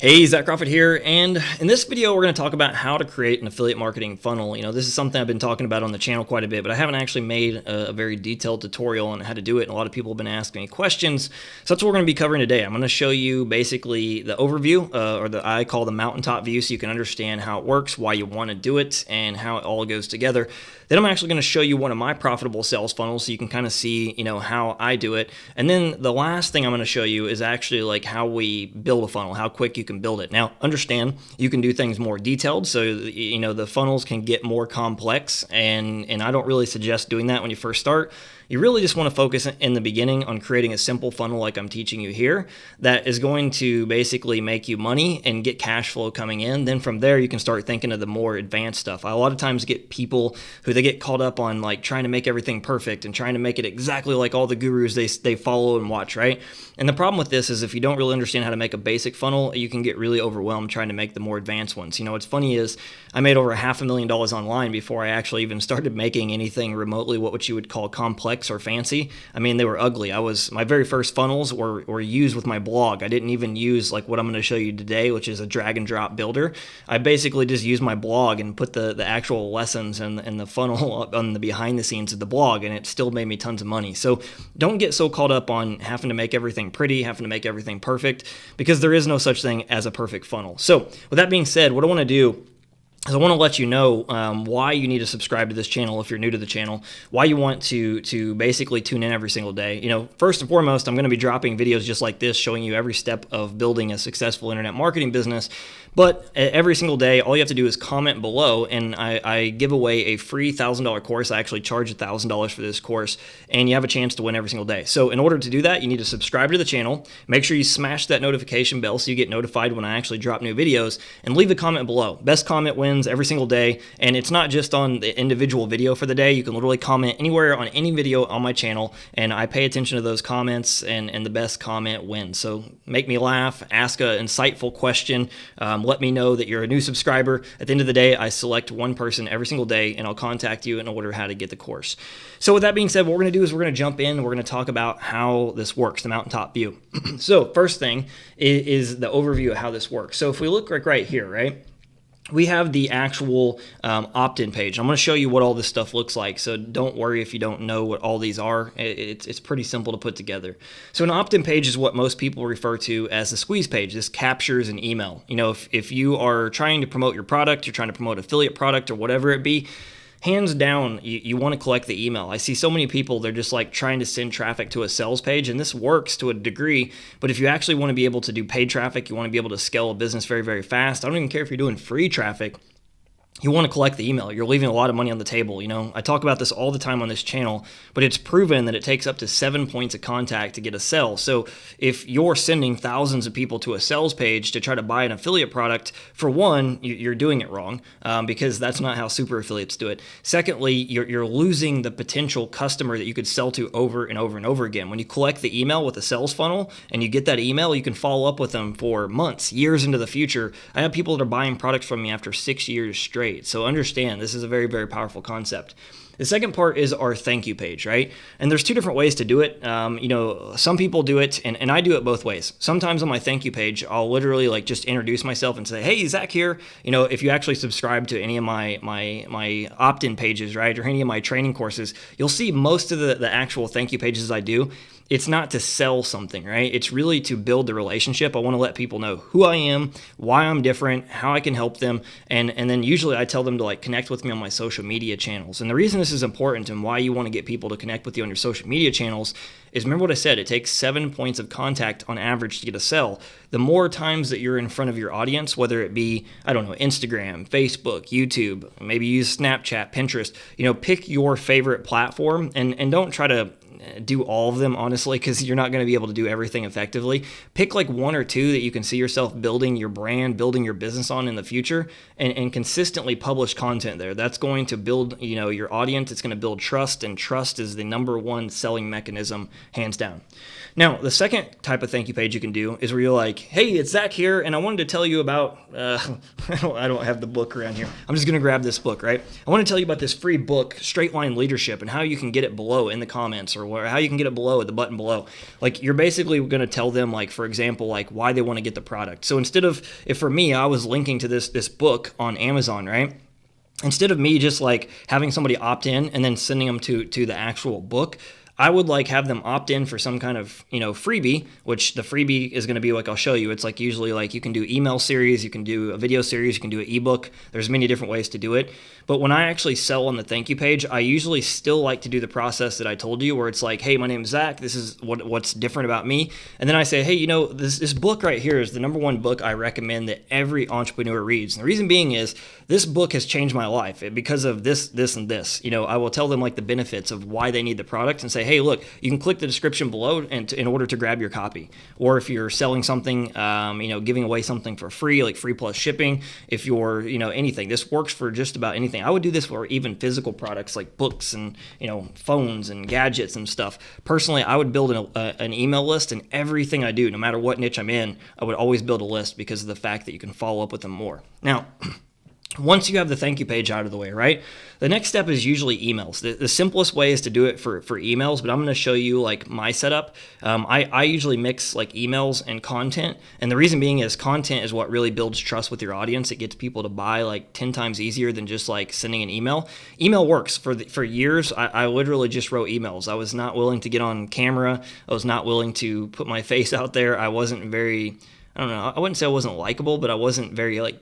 Hey, Zach Crawford here, and in this video we're going to talk about how to create an affiliate marketing funnel. This is something I've been talking about on the channel quite a bit, but I haven't actually made a very detailed tutorial on how to do it, and a lot of people have been asking me questions, so that's what we're going to be covering today. I'm going to show you basically the overview, or I call the mountaintop view, so you can understand how it works, why you want to do it, and how it all goes together. Then I'm actually going to show you one of my profitable sales funnels so you can kind of see, how I do it. And then the last thing I'm going to show you is actually like how we build a funnel, how quick you can build it. Now, understand you can do things more detailed, so the funnels can get more complex, and I don't really suggest doing that when you first start. You really just want to focus in the beginning on creating a simple funnel like I'm teaching you here that is going to basically make you money and get cash flow coming in. Then from there, you can start thinking of the more advanced stuff. I a lot of times get people who they get caught up on like trying to make everything perfect and trying to make it exactly like all the gurus they follow and watch, right? And the problem with this is if you don't really understand how to make a basic funnel, you can get really overwhelmed trying to make the more advanced ones. What's funny is I made over $500,000 online before I actually even started making anything remotely what you would call complex or fancy. I mean, they were ugly. My very first funnels were used with my blog. I didn't even use like what I'm going to show you today, which is a drag and drop builder. I basically just used my blog and put the actual lessons and the funnel on the behind the scenes of the blog, and it still made me tons of money. So don't get so caught up on having to make everything pretty, having to make everything perfect, because there is no such thing as a perfect funnel. So with that being said, what I want to do is I want to let you know why you need to subscribe to this channel if you're new to the channel, why you want to basically tune in every single day. First and foremost, I'm going to be dropping videos just like this showing you every step of building a successful internet marketing business. But every single day, all you have to do is comment below, and I give away a free $1,000 course. I actually charge $1,000 for this course, and you have a chance to win every single day. So in order to do that, you need to subscribe to the channel. Make sure you smash that notification bell so you get notified when I actually drop new videos, and leave a comment below. Best comment wins every single day, and it's not just on the individual video for the day. You can literally comment anywhere on any video on my channel, and I pay attention to those comments, and the best comment wins. So make me laugh, ask an insightful question, let me know that you're a new subscriber. At the end of the day, I select one person every single day, and I'll contact you in order how to get the course. So with that being said, what we're going to do is we're going to jump in, and we're going to talk about how this works, the mountaintop view. So first thing is the overview of how this works. So if we look right here, right? We have the actual opt-in page. I'm going to show you what all this stuff looks like, so don't worry if you don't know what all these are. It's pretty simple to put together. So an opt-in page is what most people refer to as the squeeze page. This captures an email. If you are trying to promote your product, you're trying to promote affiliate product or whatever it be, hands down, you want to collect the email. I see so many people, they're just like trying to send traffic to a sales page, and this works to a degree, but if you actually want to be able to do paid traffic, you want to be able to scale a business very, very fast. I don't even care if you're doing free traffic. You want to collect the email. You're leaving a lot of money on the table. I talk about this all the time on this channel, but it's proven that it takes up to 7 points of contact to get a sell. So if you're sending thousands of people to a sales page to try to buy an affiliate product, for one, you're doing it wrong because that's not how super affiliates do it. Secondly, you're losing the potential customer that you could sell to over and over and over again. When you collect the email with a sales funnel and you get that email, you can follow up with them for months, years into the future. I have people that are buying products from me after 6 years straight. So understand, this is a very, very powerful concept. The second part is our thank you page, right? And there's two different ways to do it. Some people do it, and I do it both ways. Sometimes on my thank you page, I'll literally like just introduce myself and say, hey, Zach here. If you actually subscribe to any of my opt-in pages, right, or any of my training courses, you'll see most of the actual thank you pages I do. It's not to sell something, right? It's really to build the relationship. I want to let people know who I am, why I'm different, how I can help them, and then usually I tell them to like connect with me on my social media channels. And the reason this is important and why you want to get people to connect with you on your social media channels is, remember what I said, it takes 7 points of contact on average to get a sell. The more times that you're in front of your audience, whether it be, Instagram, Facebook, YouTube, maybe use Snapchat, Pinterest, pick your favorite platform and don't try to do all of them, honestly, because you're not going to be able to do everything effectively. Pick like one or two that you can see yourself building your brand, building your business on in the future, and consistently publish content there. That's going to build, your audience. It's going to build trust, and trust is the number one selling mechanism, hands down. Now, the second type of thank you page you can do is where you're like, hey, it's Zach here, and I wanted to tell you about, I don't have the book around here. I'm just going to grab this book, right? I want to tell you about this free book, Straight Line Leadership, and how you can get it below in the comments or or how you can get it below at the button below. Like you're basically going to tell them, like, for example, like why they want to get the product. So instead of, if for me, I was linking to this book on Amazon, right? Instead of me just like having somebody opt in and then sending them to the actual book, I would like have them opt in for some kind of, freebie, which the freebie is going to be like I'll show you. It's like usually like you can do email series, you can do a video series, you can do an ebook. There's many different ways to do it. But when I actually sell on the thank you page, I usually still like to do the process that I told you, where it's like, hey, my name is Zach. This is what's different about me. And then I say, hey, this book right here is the #1 book I recommend that every entrepreneur reads. And the reason being is this book has changed my life because of this, and this. I will tell them like the benefits of why they need the product and say, hey, look, you can click the description below and in order to grab your copy. Or if you're selling something, giving away something for free, like free plus shipping, if you're, anything, this works for just about anything. I would do this for even physical products like books and, phones and gadgets and stuff. Personally, I would build an email list, and everything I do, no matter what niche I'm in, I would always build a list because of the fact that you can follow up with them more. Now, once you have the thank you page out of the way, right? The next step is usually emails. The simplest way is to do it for emails, but I'm going to show you like my setup. I usually mix like emails and content. And the reason being is content is what really builds trust with your audience. It gets people to buy like 10 times easier than just like sending an email. Email works. For years, I literally just wrote emails. I was not willing to get on camera. I was not willing to put my face out there. I wasn't very, I don't know, I wouldn't say I wasn't likable, but I wasn't very like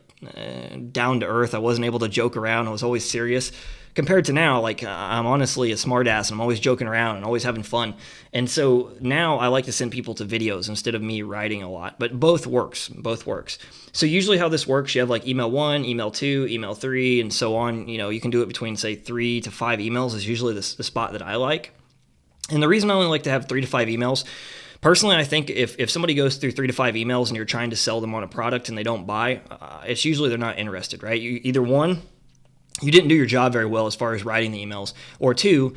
down to earth. I wasn't able to joke around. I was always serious. Compared to now, like I'm honestly a smart ass and I'm always joking around and always having fun. And so now I like to send people to videos instead of me writing a lot, but both works. So usually how this works, you have like email 1, email 2, email 3, and so on. You can do it between say 3 to 5 emails is usually the spot that I like. And the reason I only like to have 3 to 5 emails, personally, I think if somebody goes through 3 to 5 emails and you're trying to sell them on a product and they don't buy, it's usually they're not interested, right? Either one, you didn't do your job very well as far as writing the emails, or 2,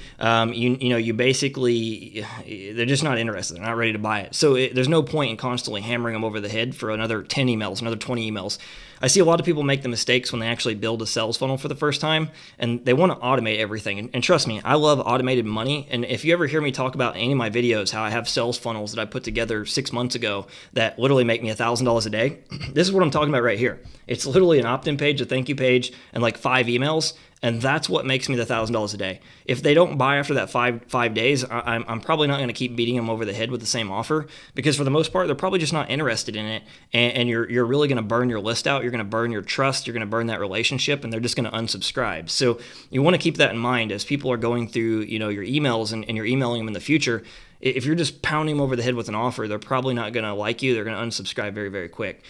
you basically, they're just not interested. They're not ready to buy it. So there's no point in constantly hammering them over the head for another 10 emails, another 20 emails. I see a lot of people make the mistakes when they actually build a sales funnel for the first time, and they want to automate everything. And trust me, I love automated money. And if you ever hear me talk about any of my videos, how I have sales funnels that I put together 6 months ago that literally make me $1,000 a day, this is what I'm talking about right here. It's literally an opt-in page, a thank you page, and like 5 emails. And that's what makes me the $1,000 a day. If they don't buy after that five days, I'm probably not going to keep beating them over the head with the same offer, because for the most part, they're probably just not interested in it. And you're really going to burn your list out. You're going to burn your trust. You're going to burn that relationship, and they're just going to unsubscribe. So you want to keep that in mind as people are going through, your emails and you're emailing them in the future. If you're just pounding them over the head with an offer, they're probably not going to like you. They're going to unsubscribe very, very quick.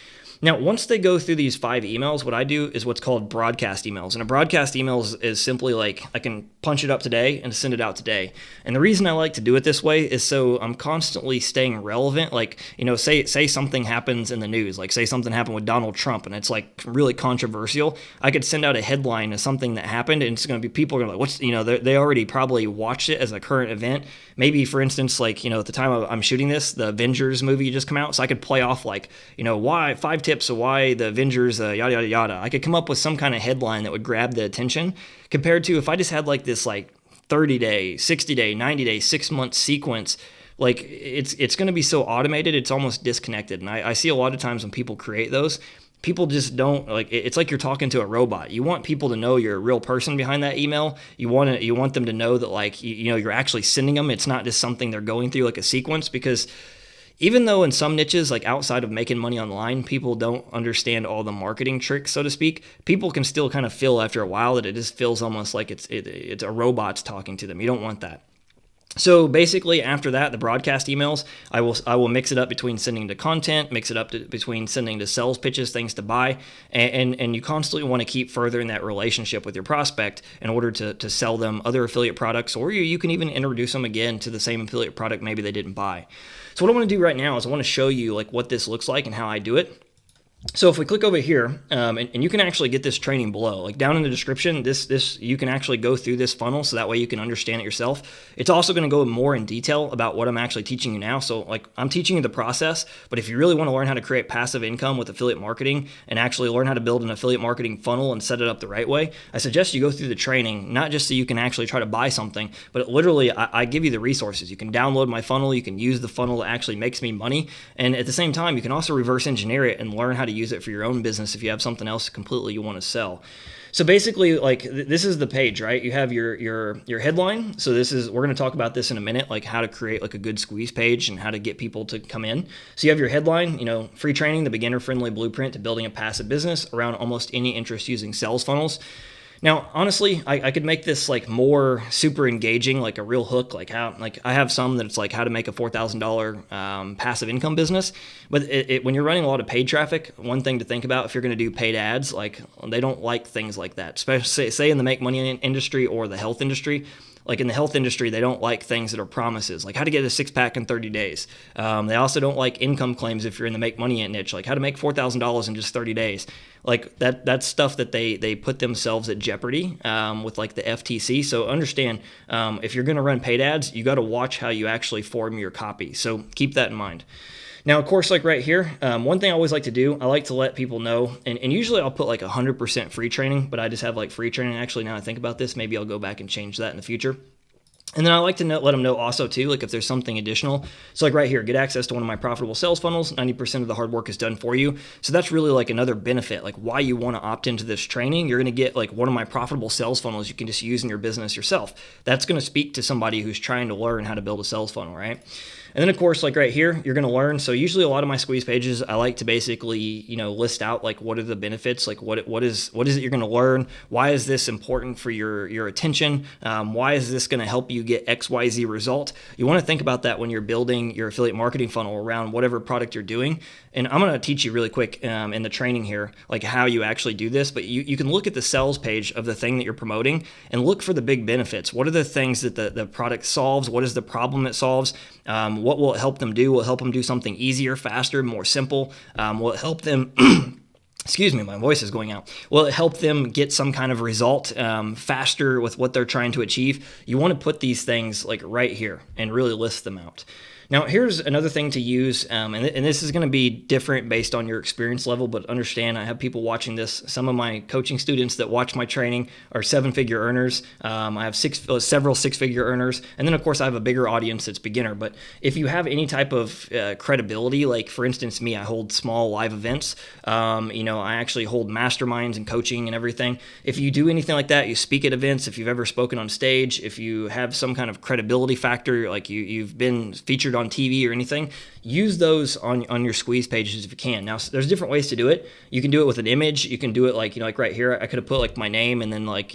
Now, once they go through these 5 emails, what I do is what's called broadcast emails. And a broadcast email is simply like I can punch it up today and send it out today. And the reason I like to do it this way is so I'm constantly staying relevant. Like, say something happens in the news, like say something happened with Donald Trump and it's like really controversial. I could send out a headline of something that happened, and it's going to be, people are going to be like, they already probably watched it as a current event. Maybe, for instance, like, at the time I'm shooting this, the Avengers movie just come out. So I could play off like, why 5 tips of why the Avengers, yada, yada, yada. I could come up with some kind of headline that would grab the attention, compared to if I just had like this like 30-day, 60-day, 90-day, 6-month sequence. Like it's going to be so automated, it's almost disconnected. And I see a lot of times when people create those, people just don't, like, it's like you're talking to a robot. You want people to know you're a real person behind that email. You want them to know that, like, you're actually sending them. It's not just something they're going through like a sequence, because even though in some niches, like outside of making money online, people don't understand all the marketing tricks, so to speak, people can still kind of feel after a while that it just feels almost like it's a robot's talking to them. You don't want that. So basically, after that, the broadcast emails, I will mix it up between sending to content, mix it up between sending to sales pitches, things to buy, and you constantly want to keep furthering that relationship with your prospect in order to sell them other affiliate products, or you can even introduce them again to the same affiliate product maybe they didn't buy. So what I want to do right now is I want to show you like what this looks like and how I do it. So if we click over here, and you can actually get this training below, like down in the description, this you can actually go through this funnel, so that way you can understand it yourself. It's also going to go more in detail about what I'm actually teaching you now. So like I'm teaching you the process, but if you really want to learn how to create passive income with affiliate marketing and actually learn how to build an affiliate marketing funnel and set it up the right way, I suggest you go through the training, not just so you can actually try to buy something, but literally I give you the resources. You can download my funnel, you can use the funnel that actually makes me money, and at the same time, you can also reverse engineer it and learn how to use it for your own business if you have something else completely you want to sell. So basically, like this is the page, right? You have your headline. So we're going to talk about this in a minute, like how to create like a good squeeze page and how to get people to come in. So you have your headline, free training, the beginner friendly blueprint to building a passive business around almost any interest using sales funnels. Now, honestly, I could make this like more super engaging, like a real hook, like I have some that it's like how to make a $4,000 passive income business. But when you're running a lot of paid traffic, one thing to think about if you're going to do paid ads, like they don't like things like that, especially say in the make money industry or the health industry. Like in the health industry, they don't like things that are promises, like how to get a six-pack in 30 days. They also don't like income claims if you're in the make money niche, like how to make $4,000 in just 30 days. Like that's stuff that they put themselves at jeopardy with like the FTC. So understand, if you're going to run paid ads, you got to watch how you actually form your copy. So keep that in mind. Now, of course, like right here, one thing I always like to do, I like to let people know, and usually I'll put like 100% free training, but I just have like free training. Actually, now I think about this, maybe I'll go back and change that in the future. And then I like to let them know also too, like if there's something additional. So like right here, get access to one of my profitable sales funnels. 90% of the hard work is done for you. So that's really like another benefit, like why you want to opt into this training. You're going to get like one of my profitable sales funnels you can just use in your business yourself. That's going to speak to somebody who's trying to learn how to build a sales funnel, right? And then of course, like right here, you're going to learn. So usually a lot of my squeeze pages, I like to basically, list out like what are the benefits, like what is it you're going to learn? Why is this important for your attention? Why is this going to help you get XYZ result? You want to think about that when you're building your affiliate marketing funnel around whatever product you're doing. And I'm going to teach you really quick in the training here, like how you actually do this. But you can look at the sales page of the thing that you're promoting and look for the big benefits. What are the things that the product solves? What is the problem it solves? What will it help them do? Will it help them do something easier, faster, more simple? Will it help them... Excuse me, my voice is going out. Will it help them get some kind of result faster with what they're trying to achieve? You want to put these things like right here and really list them out. Now, here's another thing to use, and this is going to be different based on your experience level, but understand I have people watching this. Some of my coaching students that watch my training are seven-figure earners. I have several six-figure earners, and then, of course, I have a bigger audience that's beginner. But if you have any type of credibility, like, for instance, me, I hold small live events. I actually hold masterminds and coaching and everything. If you do anything like that, you speak at events, if you've ever spoken on stage, if you have some kind of credibility factor, like you've been featured on TV or anything, use those on your squeeze pages if you can. Now, there's different ways to do it. You can do it with an image. You can do it like right here, I could have put like my name and then like,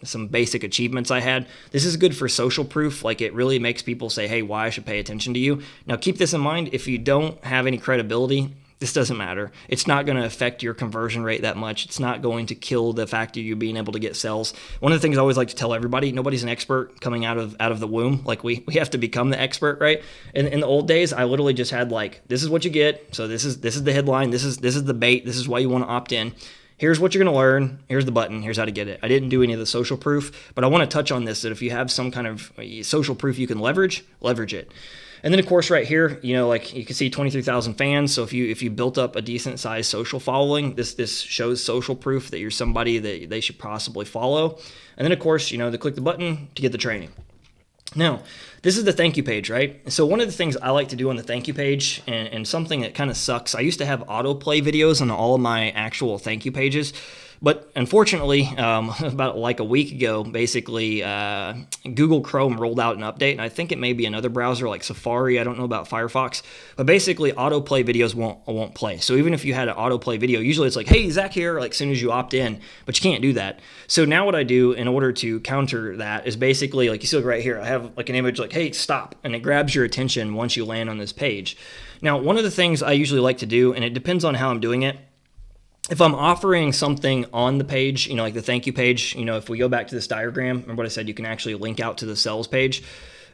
some basic achievements I had. This is good for social proof. Like it really makes people say, hey, why I should pay attention to you. Now, keep this in mind. If you don't have any credibility, this doesn't matter. It's not going to affect your conversion rate that much. It's not going to kill the fact of you being able to get sales. One of the things I always like to tell everybody, nobody's an expert coming out of the womb. Like we have to become the expert, right? In the old days, I literally just had like, this is what you get. So this is the headline. This is the bait. This is why you want to opt in. Here's what you're going to learn. Here's the button. Here's how to get it. I didn't do any of the social proof, but I want to touch on this, that if you have some kind of social proof you can leverage it. And then, of course, right here, like you can see 23,000 fans. So if you built up a decent sized social following, this shows social proof that you're somebody that they should possibly follow. And then, of course, to click the button to get the training. Now, this is the thank you page, right? So one of the things I like to do on the thank you page, and something that kind of sucks, I used to have autoplay videos on all of my actual thank you pages. But unfortunately, about like a week ago, basically, Google Chrome rolled out an update, and I think it may be another browser like Safari. I don't know about Firefox, but basically, autoplay videos won't play. So even if you had an autoplay video, usually it's like, "Hey, Zach here," like as soon as you opt in, but you can't do that. So now what I do in order to counter that is basically like you see right here, I have like an image like, "Hey, stop," and it grabs your attention once you land on this page. Now, one of the things I usually like to do, and it depends on how I'm doing it. If I'm offering something on the page, like the thank you page, if we go back to this diagram, remember what I said, you can actually link out to the sales page.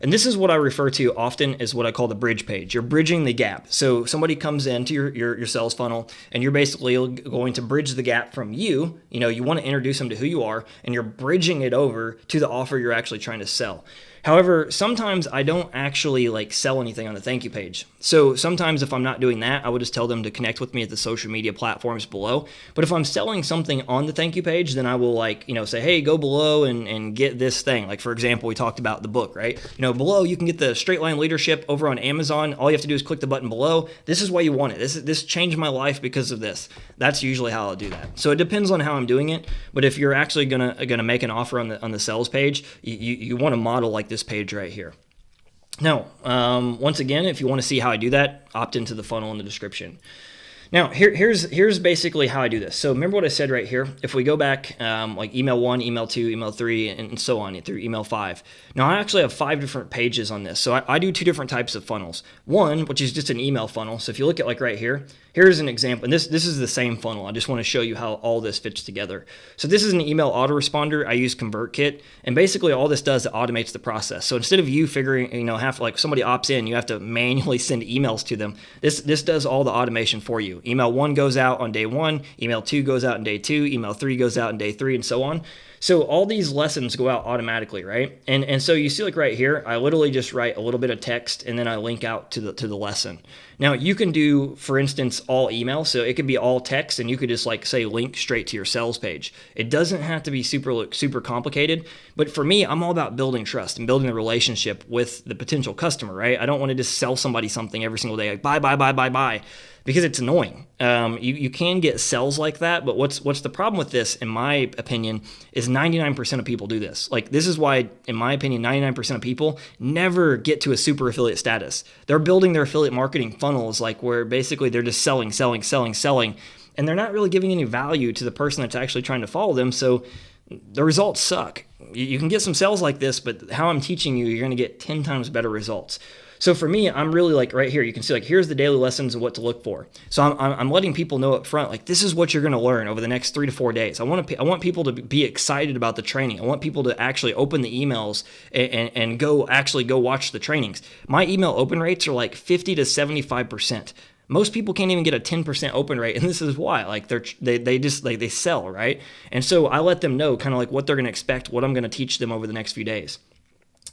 And this is what I refer to often as what I call the bridge page. You're bridging the gap. So somebody comes into your sales funnel, and you're basically going to bridge the gap from you. You want to introduce them to who you are, and you're bridging it over to the offer you're actually trying to sell. However, sometimes I don't actually sell anything on the thank you page. So sometimes if I'm not doing that, I would just tell them to connect with me at the social media platforms below. But if I'm selling something on the thank you page, then I will say, hey, go below and get this thing. Like, for example, we talked about the book, right? Below you can get the Straight Line Leadership over on Amazon. All you have to do is click the button below. This is why you want it. This changed my life because of this. That's usually how I'll do that. So it depends on how I'm doing it. But if you're actually gonna make an offer on the sales page, you want to model like this page right here. Now, once again, if you want to see how I do that, opt into the funnel in the description. Now, here's basically how I do this. So remember what I said right here. If we go back, email 1, email 2, email 3, and so on through email 5. Now, I actually have 5 different pages on this. So I do 2 different types of funnels. One, which is just an email funnel. So if you look at right here, here's an example. And this is the same funnel. I just want to show you how all this fits together. So this is an email autoresponder. I use ConvertKit. And basically all this does, it automates the process. So instead of you figuring, somebody opts in, you have to manually send emails to them. This does all the automation for you. Email 1 goes out on day 1, email 2 goes out on day 2, email 3 goes out on day 3, and so on. So all these lessons go out automatically, right? And so you see right here, I literally just write a little bit of text and then I link out to the lesson. Now you can do, for instance, all email. So it could be all text and you could just say link straight to your sales page. It doesn't have to be super complicated, but for me, I'm all about building trust and building a relationship with the potential customer, right? I don't want to just sell somebody something every single day, buy, because it's annoying. You can get sales like that, but what's the problem with this, in my opinion, is 99% of people do this. This is why, in my opinion, 99% of people never get to a super affiliate status. They're building their affiliate marketing funnels where basically they're just selling, and they're not really giving any value to the person that's actually trying to follow them. So the results suck. You can get some sales like this, but how I'm teaching you, you're going to get 10 times better results. So for me, I'm really right here, you can see here's the daily lessons and what to look for. So I'm letting people know up front, this is what you're going to learn over the next 3 to 4 days. I want people to be excited about the training. I want people to actually open the emails and go watch the trainings. My email open rates are 50 to 75%. Most people can't even get a 10% open rate, and this is why. They sell, right? And so I let them know kind of what they're going to expect, what I'm going to teach them over the next few days.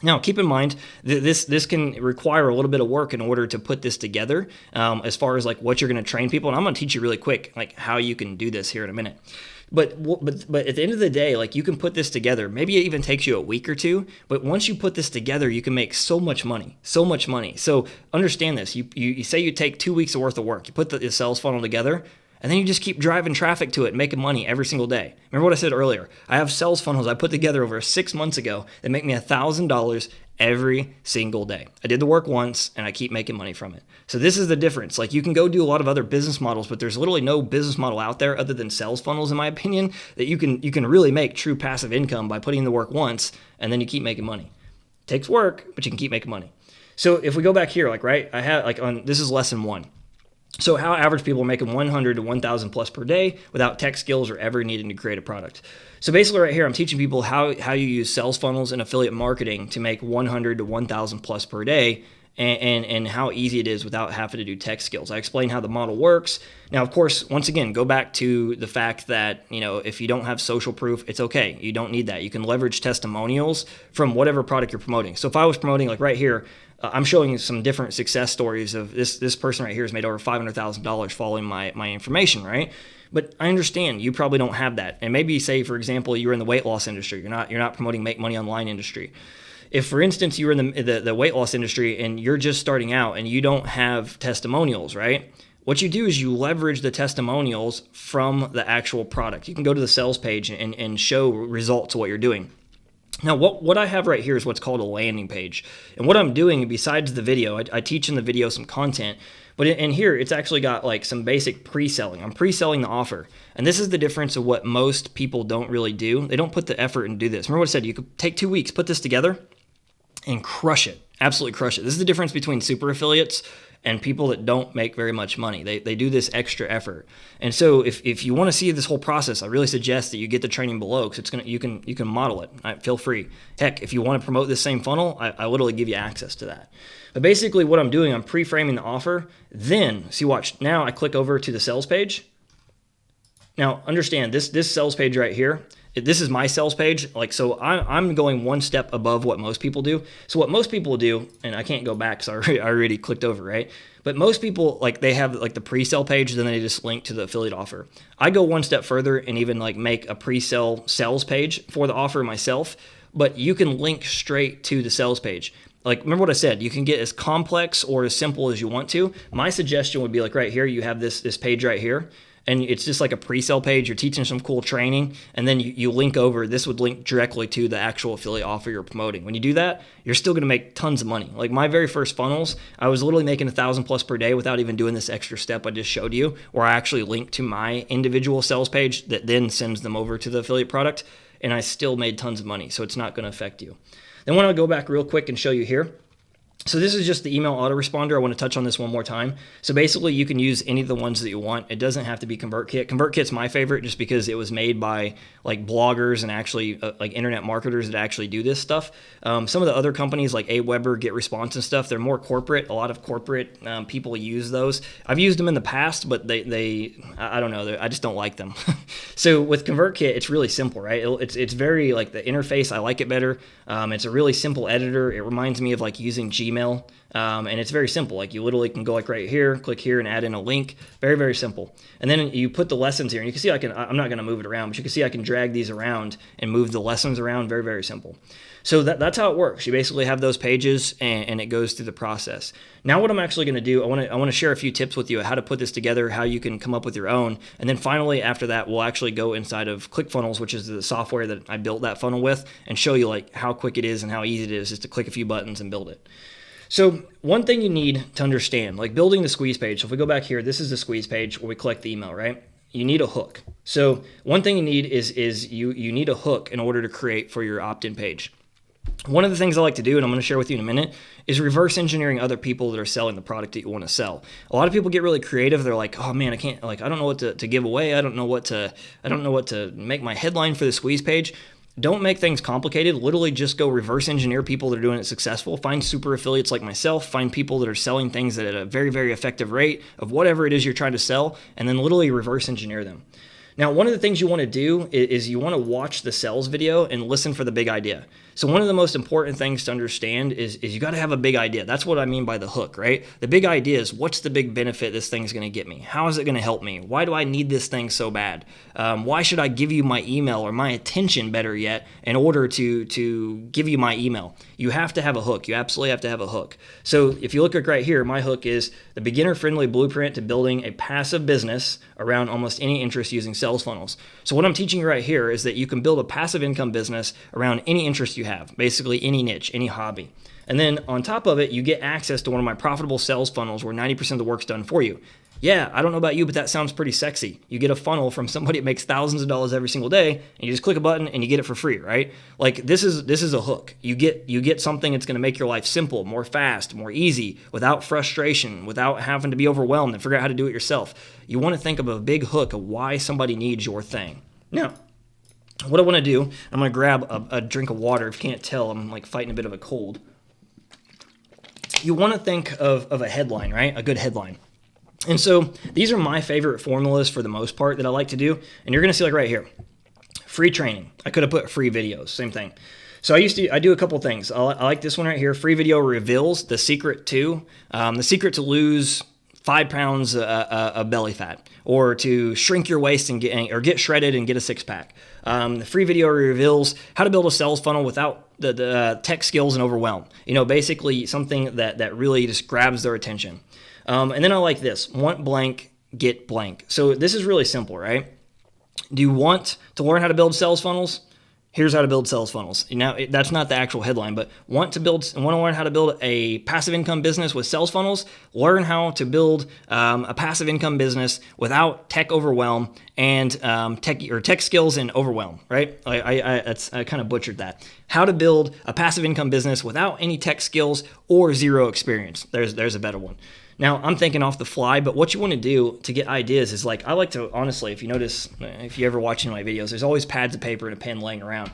Now, keep in mind that this can require a little bit of work in order to put this together, as far as what you're going to train people. And I'm going to teach you really quick how you can do this here in a minute. But at the end of the day, you can put this together. Maybe it even takes you a week or 2. But once you put this together, you can make so much money. So understand this. You say you take 2 weeks worth of work. You put the sales funnel together. And then you just keep driving traffic to it and making money every single day. Remember what I said earlier? I have sales funnels I put together over 6 months ago that make me $1,000 every single day. I did the work once and I keep making money from it. So this is the difference. You can go do a lot of other business models, but there's literally no business model out there other than sales funnels, in my opinion, that you can really make true passive income by putting in the work once and then you keep making money. It takes work, but you can keep making money. So if we go back here, right, I have this is lesson 1. So how average people are making 100 to 1,000 plus per day without tech skills or ever needing to create a product. So basically right here, I'm teaching people how you use sales funnels and affiliate marketing to make 100 to 1,000 plus per day, and how easy it is without having to do tech skills. I explain how the model works. Now, of course, once again, go back to the fact that, if you don't have social proof, it's okay. You don't need that. You can leverage testimonials from whatever product you're promoting. So if I was promoting right here, I'm showing you some different success stories of this person right here has made over $500,000 following my information, right? But I understand you probably don't have that. And maybe say, for example, you're in the weight loss industry. You're not promoting make money online industry. If, for instance, you're in the weight loss industry and you're just starting out and you don't have testimonials, right? What you do is you leverage the testimonials from the actual product. You can go to the sales page and show results of what you're doing. Now, what I have right here is what's called a landing page. And what I'm doing, besides the video, I teach in the video some content, but in here, it's actually got some basic pre-selling. I'm pre-selling the offer. And this is the difference of what most people don't really do. They don't put the effort and do this. Remember what I said, you could take 2 weeks, put this together, and crush it. Absolutely crush it. This is the difference between super affiliates and people that don't make very much money. They do this extra effort. And so if you want to see this whole process, I really suggest that you get the training below, because you can model it. Feel free. Heck, if you want to promote this same funnel, I literally give you access to that. But basically what I'm doing, I'm pre-framing the offer. Then, see, watch. Now I click over to the sales page. Now understand this sales page right here. This is my sales page. So I'm going one step above what most people do. So what most people do, and I can't go back because I already clicked over, right? But most people, they have the pre-sale page, then they just link to the affiliate offer. I go one step further and even make a pre-sale sales page for the offer myself, but you can link straight to the sales page. Remember what I said, you can get as complex or as simple as you want to. My suggestion would be right here, you have this page right here. And it's just like a pre-sale page. You're teaching some cool training, and then you link over. This would link directly to the actual affiliate offer you're promoting. When you do that, you're still going to make tons of money. My very first funnels, I was literally making $1,000+ per day without even doing this extra step I just showed you, where I actually link to my individual sales page that then sends them over to the affiliate product, and I still made tons of money. So it's not going to affect you. Then when I go back real quick and show you here. So this is just the email autoresponder. I want to touch on this one more time. So basically you can use any of the ones that you want. It doesn't have to be ConvertKit. ConvertKit's my favorite just because it was made by bloggers and actually internet marketers that actually do this stuff. Some of the other companies like Aweber, GetResponse and stuff, they're more corporate. A lot of corporate people use those. I've used them in the past, but I don't know. I just don't like them. So with ConvertKit, it's really simple, right? It's very the interface. I like it better. It's a really simple editor. It reminds me of using Gmail. And it's very simple. You literally can go right here, click here and add in a link. Very, very simple. And then you put the lessons here, and you can see I'm not going to move it around, but you can see I can drag these around and move the lessons around. Very, very simple. So that's how it works. You basically have those pages and it goes through the process. Now what I'm actually going to do, I want to share a few tips with you how to put this together, how you can come up with your own. And then finally after that, we'll actually go inside of ClickFunnels, which is the software that I built that funnel with, and show you how quick it is and how easy it is just to click a few buttons and build it. So one thing you need to understand, building the squeeze page. So if we go back here, this is the squeeze page where we collect the email, right? You need a hook. So one thing you need is you need a hook in order to create for your opt-in page. One of the things I like to do, and I'm going to share with you in a minute, is reverse engineering other people that are selling the product that you want to sell. A lot of people get really creative. They're like, oh man, I can't, I don't know what to give away. I don't know what to make my headline for the squeeze page. Don't make things complicated. Literally just go reverse engineer people that are doing it successful. Find super affiliates like myself. Find people that are selling things at a very, very effective rate of whatever it is you're trying to sell, and then literally reverse engineer them. Now, one of the things you want to do is you want to watch the sales video and listen for the big idea. So one of the most important things to understand is you got to have a big idea. That's what I mean by the hook, right? The big idea is, what's the big benefit this thing's going to get me? How is it going to help me? Why do I need this thing so bad? Why should I give you my email, or my attention, better yet, in order to give you my email? You have to have a hook. You absolutely have to have a hook. So if you look right here, my hook is the beginner-friendly blueprint to building a passive business around almost any interest using sales funnels. So what I'm teaching you right here is that you can build a passive income business around any interest you have, basically any niche, any hobby. And then on top of it, you get access to one of my profitable sales funnels where 90% of the work's done for you. Yeah, I don't know about you, but that sounds pretty sexy. You get a funnel from somebody that makes thousands of dollars every single day, and you just click a button and you get it for free, right? This is a hook. You get something that's going to make your life simple, more fast, more easy, without frustration, without having to be overwhelmed and figure out how to do it yourself. You want to think of a big hook of why somebody needs your thing. Now, what I want to do, I'm going to grab a drink of water. If you can't tell, I'm fighting a bit of a cold. You want to think of a headline, right? A good headline. And so these are my favorite formulas for the most part that I like to do. And you're going to see right here, free training. I could have put free videos, same thing. So I do a couple things. I like this one right here. Free video reveals the secret to lose 5 pounds of belly fat, or to shrink your waist and get shredded and get a 6-pack. The free video reveals how to build a sales funnel without the tech skills and overwhelm. Basically something that really just grabs their attention. And then I like this, want blank, get blank. So this is really simple, right? Do you want to learn how to build sales funnels? Here's how to build sales funnels. Now, that's not the actual headline, but want to learn how to build a passive income business with sales funnels? Learn how to build a passive income business without tech overwhelm and tech skills and overwhelm. Right? I kind of butchered that. How to build a passive income business without any tech skills or zero experience. There's a better one. Now, I'm thinking off the fly, but what you want to do to get ideas is I like to, honestly, if you notice, if you ever watch any of my videos, there's always pads of paper and a pen laying around.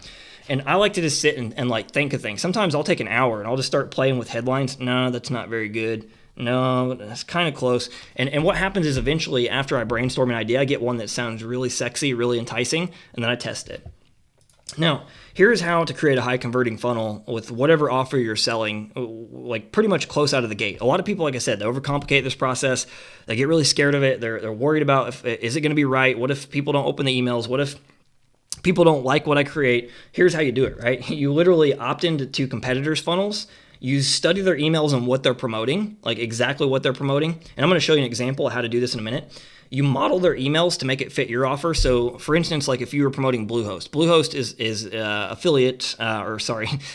And I like to just sit and think of things. Sometimes I'll take an hour and I'll just start playing with headlines. No, that's not very good. No, that's kind of close. And what happens is eventually after I brainstorm an idea, I get one that sounds really sexy, really enticing, and then I test it. Now, here's how to create a high converting funnel with whatever offer you're selling, pretty much close out of the gate. A lot of people, like I said, they overcomplicate this process. They get really scared of it. They're worried about is it going to be right? What if people don't open the emails? What if people don't like what I create? Here's how you do it, right? You literally opt into competitors' funnels. You study their emails and what they're promoting, like exactly what they're promoting. And I'm going to show you an example of how to do this in a minute. You model their emails to make it fit your offer. So for instance, like if you were promoting Bluehost, Bluehost is affiliate,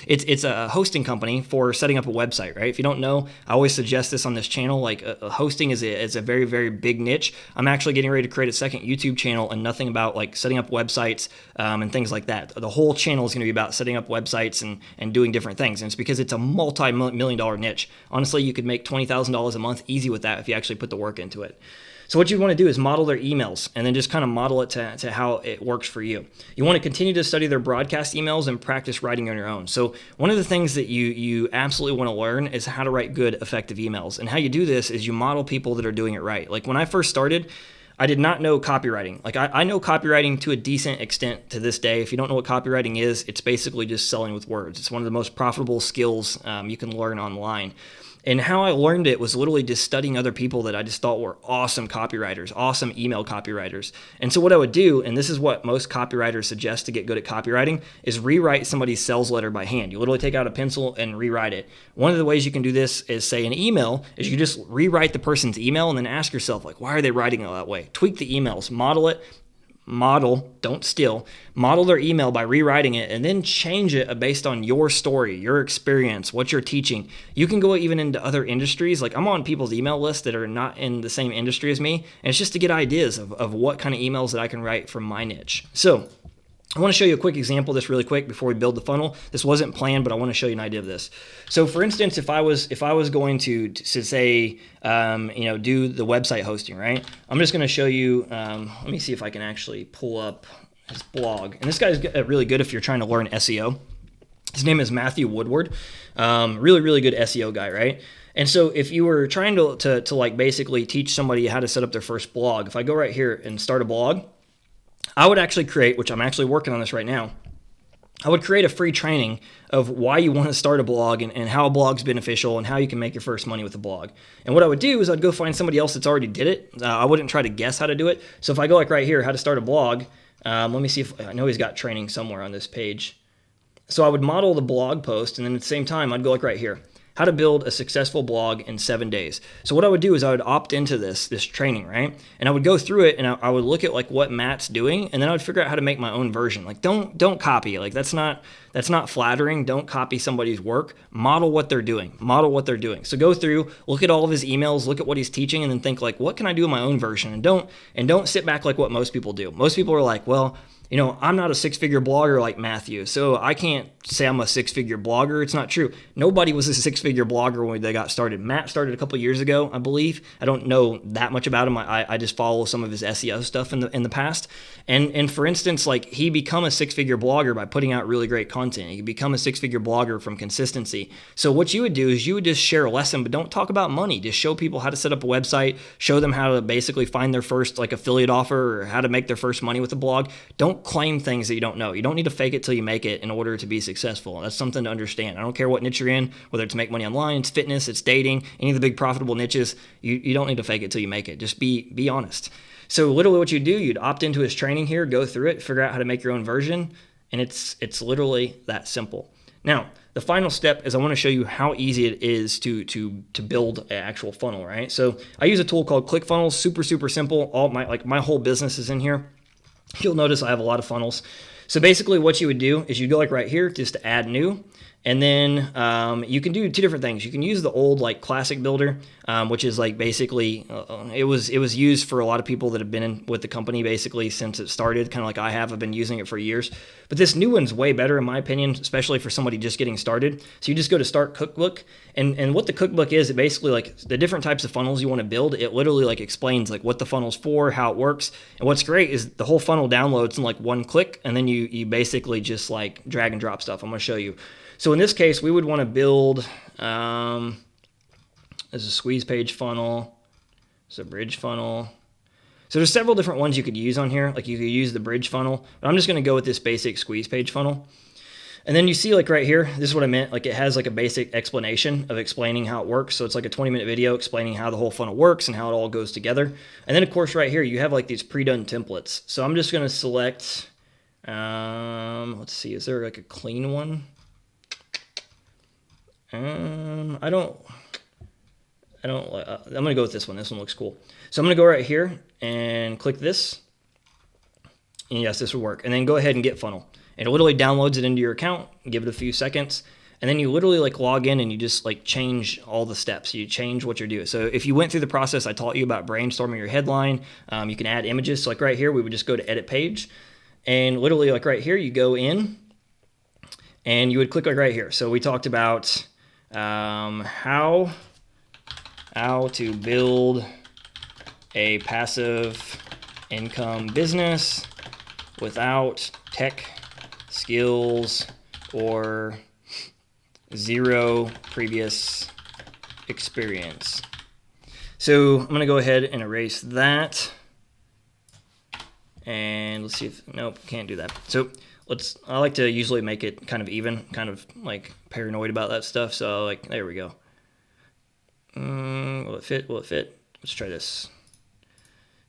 it's a hosting company for setting up a website, right? If you don't know, I always suggest this on this channel, hosting is a very, very big niche. I'm actually getting ready to create a second YouTube channel and nothing about setting up websites and things like that. The whole channel is going to be about setting up websites and doing different things. And it's because it's a multi-million-dollar niche. Honestly, you could make $20,000 a month easy with that if you actually put the work into it. So what you want to do is model their emails and then just kind of model it to how it works for you. You want to continue to study their broadcast emails and practice writing on your own. So one of the things that you absolutely want to learn is how to write good, effective emails. And how you do this is you model people that are doing it right. Like when I first started, I did not know copywriting. I know copywriting to a decent extent to this day. If you don't know what copywriting is, it's basically just selling with words. It's one of the most profitable skills you can learn online. And how I learned it was literally just studying other people that I just thought were awesome copywriters, awesome email copywriters. And so what I would do, and this is what most copywriters suggest to get good at copywriting, is rewrite somebody's sales letter by hand. You literally take out a pencil and rewrite it. One of the ways you can do this is, say, an email, is you just rewrite the person's email and then ask yourself, why are they writing it that way? Tweak the emails, model it. Don't steal, model their email by rewriting it and then change it based on your story, your experience, what you're teaching. You can go even into other industries. I'm on people's email list that are not in the same industry as me. And it's just to get ideas of what kind of emails that I can write from my niche. So I want to show you a quick example of this really quick before we build the funnel. This wasn't planned, but I want to show you an idea of this. So for instance, if I was going to say, do the website hosting, right? I'm just going to show you, let me see if I can actually pull up his blog. And this guy's really good if you're trying to learn SEO. His name is Matthew Woodward. Really, really good SEO guy, right? And so if you were trying to basically teach somebody how to set up their first blog, if I go right here and start a blog, I would actually create, which I'm actually working on this right now, I would create a free training of why you want to start a blog and how a blog's beneficial and how you can make your first money with a blog. And what I would do is I'd go find somebody else that's already did it. I wouldn't try to guess how to do it. So if I go right here, how to start a blog, let me see if I know he's got training somewhere on this page. So I would model the blog post, and then at the same time, I'd go right here. How to build a successful blog in 7 days. So what I would do is I would opt into this training, right? And I would go through it and I would look at what Matt's doing, and then I would figure out how to make my own version. Don't copy. That's not flattering. Don't copy somebody's work. Model what they're doing. So go through, look at all of his emails, look at what he's teaching, and then think what can I do in my own version? And don't sit back like what most people do. Most people are like, well, I'm not a six-figure blogger like Matthew, so I can't say I'm a six-figure blogger. It's not true. Nobody was a six-figure blogger when they got started. Matt started a couple years ago, I believe. I don't know that much about him. I just follow some of his SEO stuff in the past. And for instance, he become a six-figure blogger by putting out really great content. He could become a six-figure blogger from consistency. So what you would do is you would just share a lesson, but don't talk about money. Just show people how to set up a website, show them how to basically find their first affiliate offer or how to make their first money with a blog. Don't claim things that you don't know. You don't need to fake it till you make it in order to be successful. That's something to understand. I don't care what niche you're in, whether it's make money online, it's fitness, it's dating, any of the big profitable niches. You don't need to fake it till you make it. Just be honest. So literally what you do, you'd opt into his training here, go through it, figure out how to make your own version, and it's literally that simple. Now, the final step is I want to show you how easy it is to build an actual funnel, right? So I use a tool called ClickFunnels, super simple. All my whole business is in here. You'll notice I have a lot of funnels. So basically what you would do is you go like right here just to add new. And then you can do two different things. You can use the old like classic builder, which is like basically it was used for a lot of people that have been in with the company basically since it started, kind of like I have. I've been using it for years. But this new one's way better in my opinion, especially for somebody just getting started. So you just go to Start Cookbook, and what the cookbook is, it basically like the different types of funnels you want to build. It literally like explains like what the funnel's for, how it works. And what's great is the whole funnel downloads in like one click, and then you basically just like drag and drop stuff. I'm going to show you. So in this case, we would want to build, there's a squeeze page funnel, there's a bridge funnel. So there's several different ones you could use on here. Like you could use the bridge funnel, but I'm just going to go with this basic squeeze page funnel. And then you see like right here, this is what I meant. Like it has like a basic explanation of explaining how it works. So it's like a 20-minute video explaining how the whole funnel works and how it all goes together. And then of course right here, you have like these pre-done templates. So I'm just going to select, let's see, is there like a clean one? I'm going to go with this one. This one looks cool. So I'm going to go right here and click this. And yes, this will work. And then go ahead and get funnel. And it literally downloads it into your account, give it a few seconds. And then you literally like log in and you just like change all the steps. You change what you're doing. So if you went through the process I taught you about brainstorming your headline, you can add images. So like right here, we would just go to edit page. And literally like right here, you go in and you would click like right here. So we talked about how to build a passive income business without tech skills or zero previous experience. So I'm going to go ahead and erase that. And let's see if, nope, can't do that. So I like to usually make it kind of even, kind of like paranoid about that stuff. So like, there we go. Will it fit? Will it fit? Let's try this.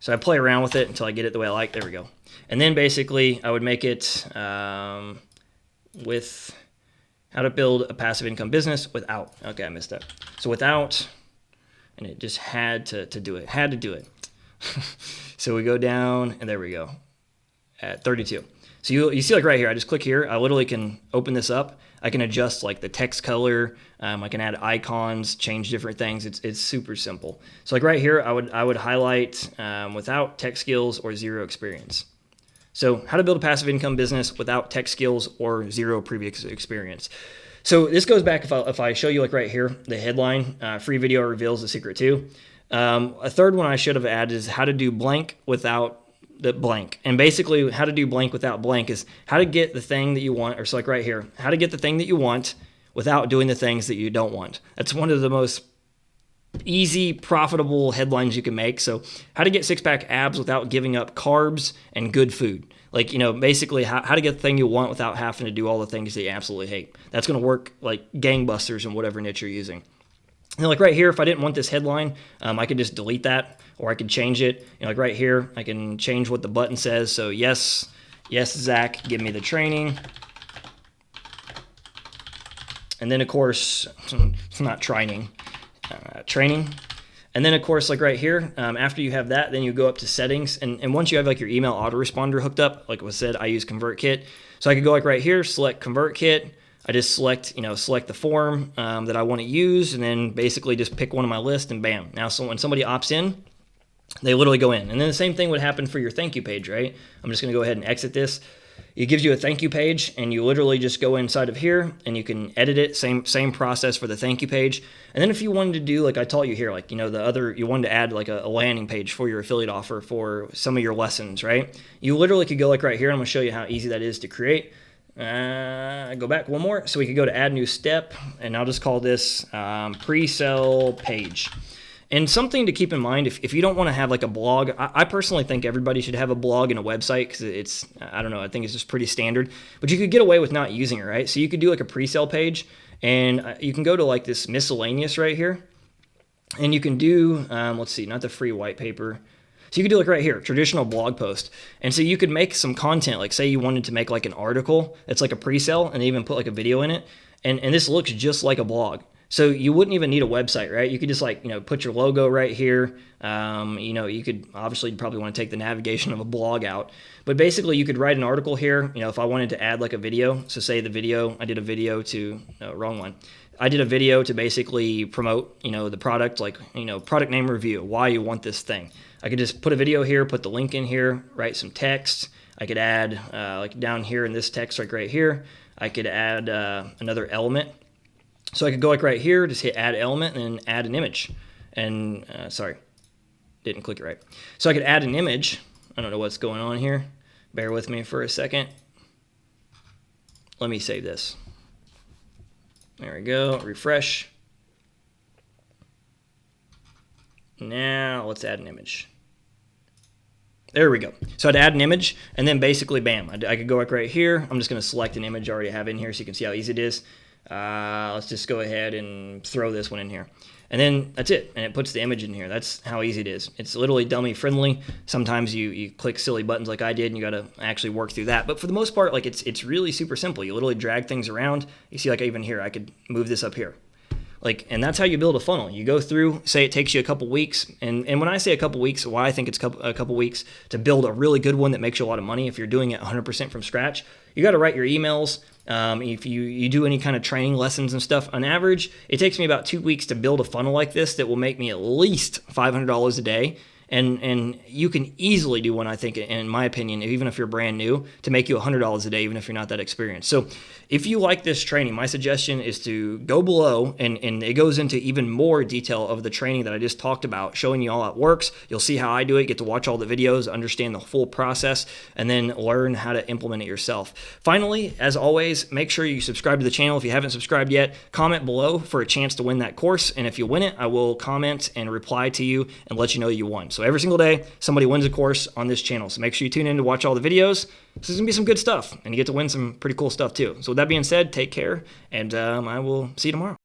So I play around with it until I get it the way I like. There we go. And then basically I would make it with how to build a passive income business without. Okay, I missed that. So without, and it just had to do it. Had to do it. So we go down, and there we go, at 32. So you see like right here, I just click here. I literally can open this up. I can adjust like the text color. I can add icons, change different things. It's super simple. So like right here, I would highlight without tech skills or zero experience. So how to build a passive income business without tech skills or zero previous experience. So this goes back, if I show you like right here, the headline, free video reveals the secret too. A third one I should have added is how to do blank without the blank. And basically how to do blank without blank is how to get the thing that you want, or so like right here, how to get the thing that you want without doing the things that you don't want. That's one of the most easy, profitable headlines you can make. So how to get six-pack abs without giving up carbs and good food. Like, you know, basically how to get the thing you want without having to do all the things that you absolutely hate. That's going to work like gangbusters in whatever niche you're using. And like right here, if I didn't want this headline, I could just delete that, or I could change it. You know, like right here, I can change what the button says. So yes, Zach, give me the training. And then of course, it's not training, training. And then of course, like right here, after you have that, then you go up to settings. And once you have like your email autoresponder hooked up, like was said, I use ConvertKit. So I could go like right here, select ConvertKit. I just select the form that I want to use, and then basically just pick one on my list, and bam. Now, so when somebody opts in, they literally go in. And then the same thing would happen for your thank you page, right? I'm just going to go ahead and exit this. It gives you a thank you page, and you literally just go inside of here, and you can edit it. Same process for the thank you page. And then if you wanted to do, like I taught you here, like, you wanted to add like a landing page for your affiliate offer for some of your lessons, right? You literally could go like right here, and I'm going to show you how easy that is to create. Go back one more. So we could go to add new step, and I'll just call this pre-sell page. And something to keep in mind, if you don't want to have like a blog, I personally think everybody should have a blog and a website, because I don't know, I think it's just pretty standard. But you could get away with not using it, right? So you could do like a pre-sell page, and you can go to like this miscellaneous right here, and you can do, let's see, not the free white paper. So you could do like right here, traditional blog post. And so you could make some content, like say you wanted to make like an article that's like a pre-sale, and even put like a video in it. And this looks just like a blog. So you wouldn't even need a website, right? You could just like, put your logo right here. You could obviously probably want to take the navigation of a blog out, but basically you could write an article here. If I wanted to add like a video, so say the video, I did a video to, no, wrong one. I did a video to basically promote, the product, like, product name review, why you want this thing. I could just put a video here, put the link in here, write some text. I could add, like down here in this text, like right here, I could add another element. So I could go like right here, just hit add element and then add an image. And sorry, didn't click it right. So I could add an image. I don't know what's going on here. Bear with me for a second. Let me save this. There we go, refresh. Now let's add an image. There we go. So I'd add an image, and then basically, bam, I could go like right here. I'm just going to select an image I already have in here so you can see how easy it is. Let's just go ahead and throw this one in here. And then that's it, and it puts the image in here. That's how easy it is. It's literally dummy friendly. Sometimes you click silly buttons like I did, and you got to actually work through that. But for the most part, like it's really super simple. You literally drag things around. You see, like even here, I could move this up here. And that's how you build a funnel. You go through, say it takes you a couple weeks, and when I say a couple weeks, why I think it's a couple weeks to build a really good one that makes you a lot of money if you're doing it 100% from scratch, you got to write your emails. If you do any kind of training lessons and stuff, on average, it takes me about 2 weeks to build a funnel like this that will make me at least $500 a day. And you can easily do one, I think, in my opinion, even if you're brand new, to make you $100 a day, even if you're not that experienced. So if you like this training, my suggestion is to go below, and it goes into even more detail of the training that I just talked about, showing you all how it works. You'll see how I do it, get to watch all the videos, understand the full process, and then learn how to implement it yourself. Finally, as always, make sure you subscribe to the channel if you haven't subscribed yet. Comment below for a chance to win that course, and if you win it, I will comment and reply to you and let you know you won. So every single day, somebody wins a course on this channel. So make sure you tune in to watch all the videos. This is going to be some good stuff, and you get to win some pretty cool stuff too. So with that being said, take care, and I will see you tomorrow.